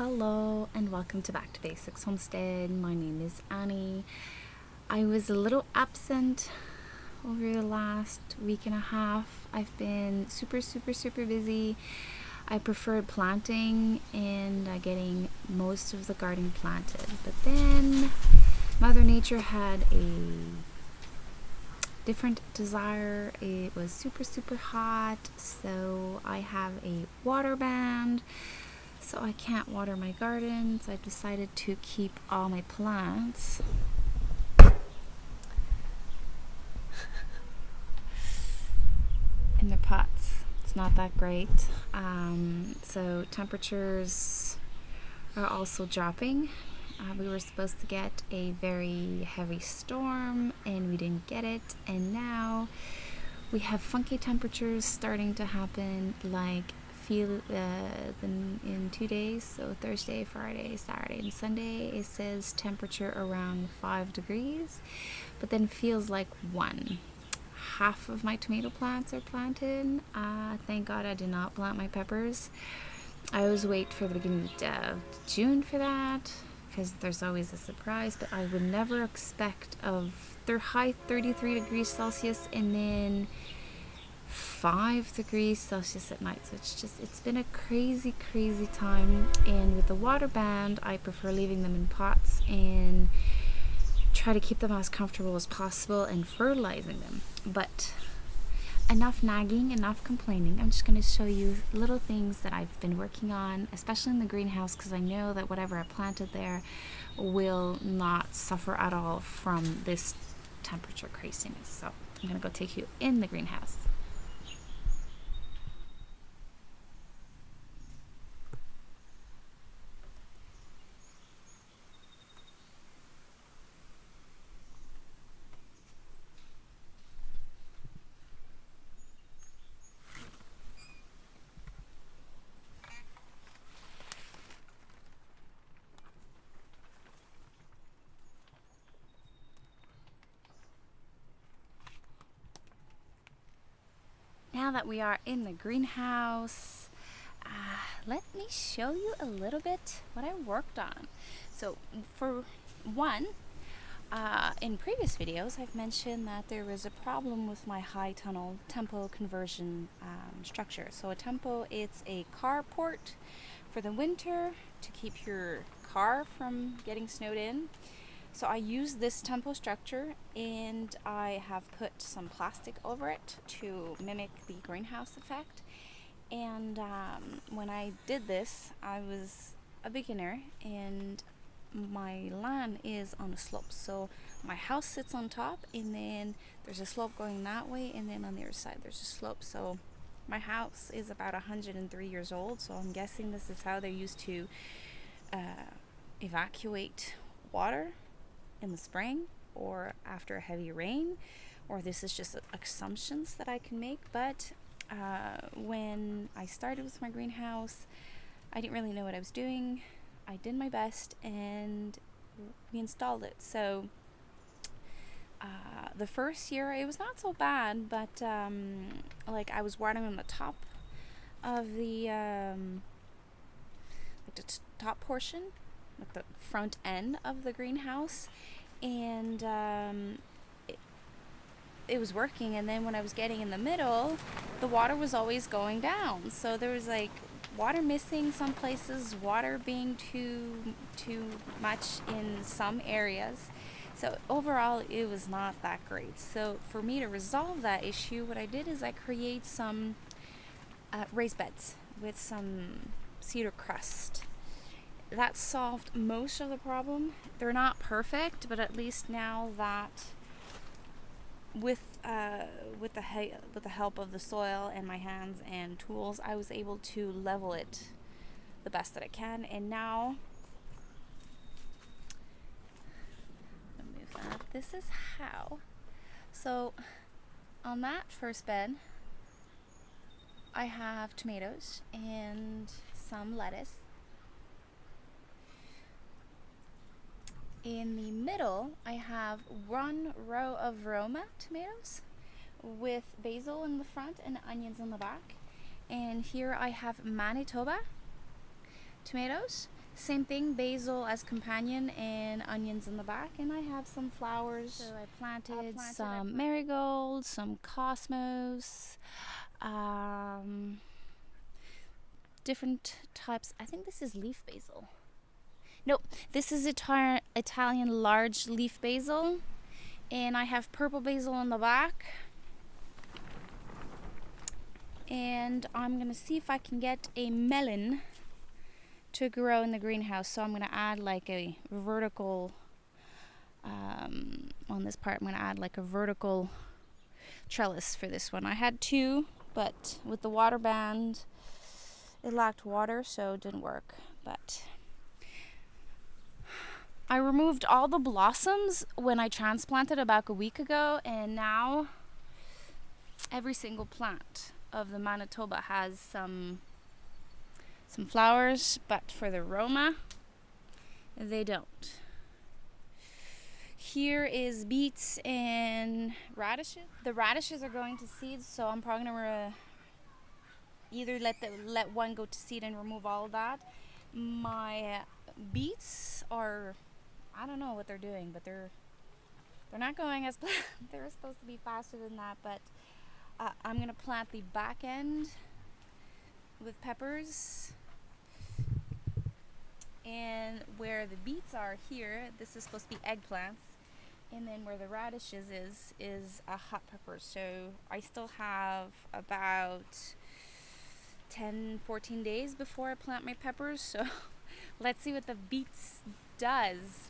Hello and welcome to Back to Basics Homestead. My name is Annie. I was a little absent over the last week and a half. I've been super busy. I preferred planting and getting most of the garden planted, but then Mother Nature had a different desire. It was super hot, so I have a water ban. So I can't water my garden, so I decided to keep all my plants in their pots. It's not that great. So temperatures are also dropping. We were supposed to get a very heavy storm and we didn't get it, and now we have funky temperatures starting to happen, like in 2 days, so Thursday, Friday, Saturday, and Sunday. It says temperature around 5 degrees, but then feels like 1. Half of my tomato plants are planted. Thank God I did not plant my peppers. I always wait for the beginning of June for that, because there's always a surprise, but I would never expect of their high 33 degrees Celsius and then 5 degrees Celsius at night. So it's been a crazy time, and with the water ban I prefer leaving them in pots and try to keep them as comfortable as possible and fertilizing them. But enough nagging, enough complaining. I'm just going to show you little things that I've been working on, especially in the greenhouse, because I know that whatever I planted there will not suffer at all from this temperature craziness. So I'm going to go take you in the greenhouse. Now that we are in the greenhouse, let me show you a little bit what I worked on. So for one, in previous videos I've mentioned that there was a problem with my high tunnel tempo conversion structure. So a tempo, it's a carport for the winter to keep your car from getting snowed in. So I use this tempo structure, and I have put some plastic over it to mimic the greenhouse effect. And when I did this, I was a beginner, and my lawn is on a slope. So my house sits on top, and then there's a slope going that way, and then on the other side there's a slope. So my house is about 103 years old, so I'm guessing this is how they used to evacuate water in the spring or after a heavy rain, or this is just assumptions that I can make. But when I started with my greenhouse, I didn't really know what I was doing. I did my best and we installed it. So the first year it was not so bad, but like I was watering on the top of the top portion, like the front end of the greenhouse, and it was working. And then when I was getting in the middle, the water was always going down. So there was like water missing some places, water being too much in some areas. So overall it was not that great. So for me to resolve that issue, what I did is I create some raised beds with some cedar crust. That solved most of the problem. They're not perfect, but at least now that with the help of the soil and my hands and tools, I was able to level it the best that I can. And now, let me move that. This is how. So on that first bed, I have tomatoes and some lettuce. In the middle, I have 1 row of Roma tomatoes with basil in the front and onions in the back. And here I have Manitoba tomatoes. Same thing, basil as companion and onions in the back, and I have some flowers. So I planted some marigolds, some cosmos, different types. I think this is leaf basil. Nope, this is Italian large leaf basil, and I have purple basil in the back. And I'm gonna see if I can get a melon to grow in the greenhouse. So I'm gonna add like a vertical, on this part, I'm gonna add like a vertical trellis for this one. I had two, but with the water band, it lacked water, so it didn't work. But I removed all the blossoms when I transplanted about a week ago, and now every single plant of the Manitoba has some flowers, but for the Roma, they don't. Here is beets and radishes. The radishes are going to seed, so I'm probably gonna either let one go to seed and remove all of that. My beets are, I don't know what they're doing, but they're not going as planned. They're supposed to be faster than that, but I'm gonna plant the back end with peppers. And where the beets are here, this is supposed to be eggplants. And then where the radishes is a hot pepper. So I still have about 10-14 days before I plant my peppers. So let's see what the beets does.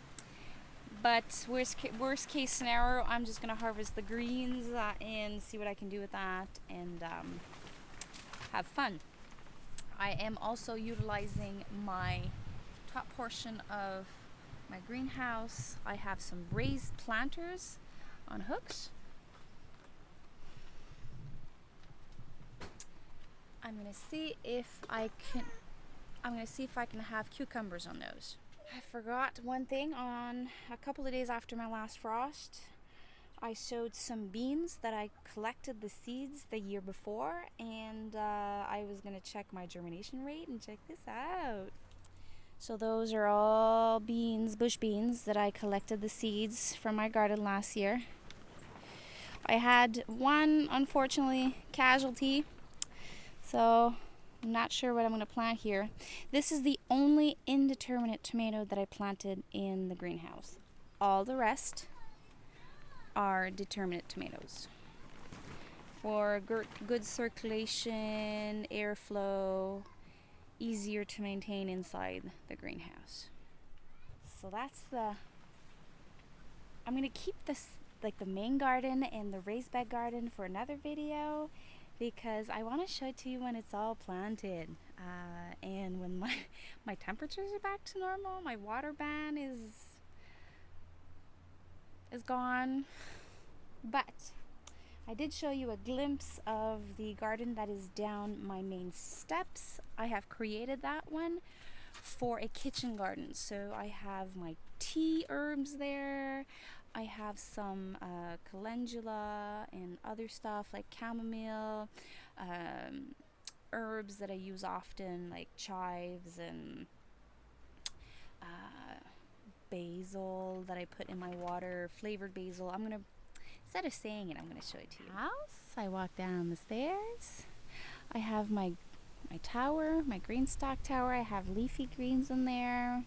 But worst case scenario, I'm just gonna harvest the greens and see what I can do with that, and have fun. I am also utilizing my top portion of my greenhouse. I have some raised planters on hooks. I'm gonna see if I can have cucumbers on those. I forgot one thing. On a couple of days after my last frost, I sowed some beans that I collected the seeds the year before, and I was gonna check my germination rate, and check this out. So those are all beans, bush beans, that I collected the seeds from my garden last year. I had one, unfortunately, casualty, so I'm not sure what I'm going to plant here. This is the only indeterminate tomato that I planted in the greenhouse. All the rest are determinate tomatoes. For good circulation, airflow, easier to maintain inside the greenhouse. So that's I'm gonna keep this, like the main garden and the raised bed garden, for another video, because I want to show it to you when it's all planted, and when my temperatures are back to normal. My water ban is gone, but I did show you a glimpse of the garden that is down my main steps. I have created that one for a kitchen garden. So I have my tea herbs there. I have some calendula and other stuff like chamomile, herbs that I use often like chives and basil that I put in my water, flavored basil. Instead of saying it, I'm going to show it to you. House. I walk down the stairs. I have my tower, my green stock tower. I have leafy greens in there.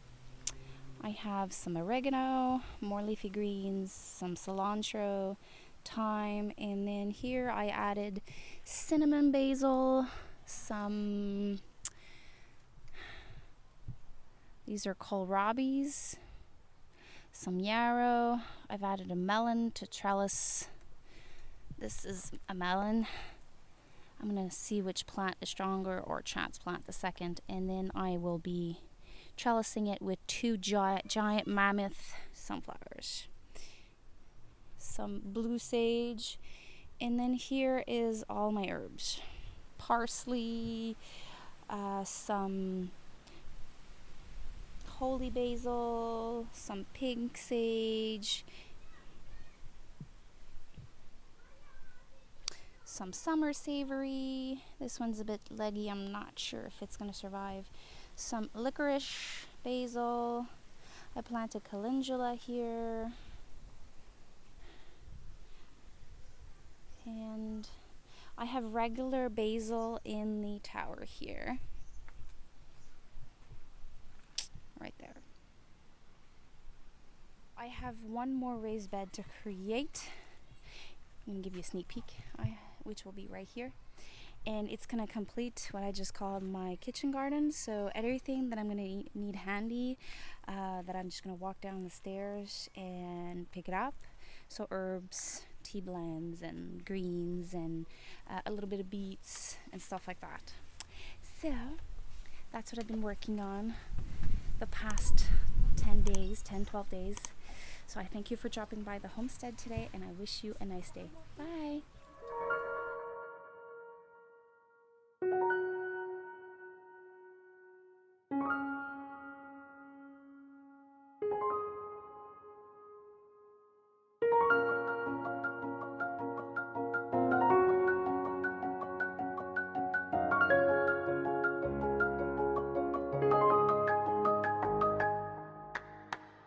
I have some oregano, more leafy greens, some cilantro, thyme, and then here I added cinnamon basil, these are kohlrabis, some yarrow. I've added a melon to trellis. This is a melon. I'm going to see which plant is stronger, or transplant the second, and then I will be trellising it with two giant mammoth sunflowers. Some blue sage, and then here is all my herbs. Parsley, some holy basil, some pink sage, some summer savory. This one's a bit leggy, I'm not sure if it's going to survive. Some licorice, basil. I planted calendula here. And I have regular basil in the tower here. Right there. I have one more raised bed to create. I'm going to give you a sneak peek, which will be right here. And it's going to complete what I just called my kitchen garden. So everything that I'm going to need handy, that I'm just going to walk down the stairs and pick it up. So herbs, tea blends, and greens, and a little bit of beets and stuff like that. So that's what I've been working on the past 12 days. So I thank you for dropping by the homestead today, and I wish you a nice day. Bye.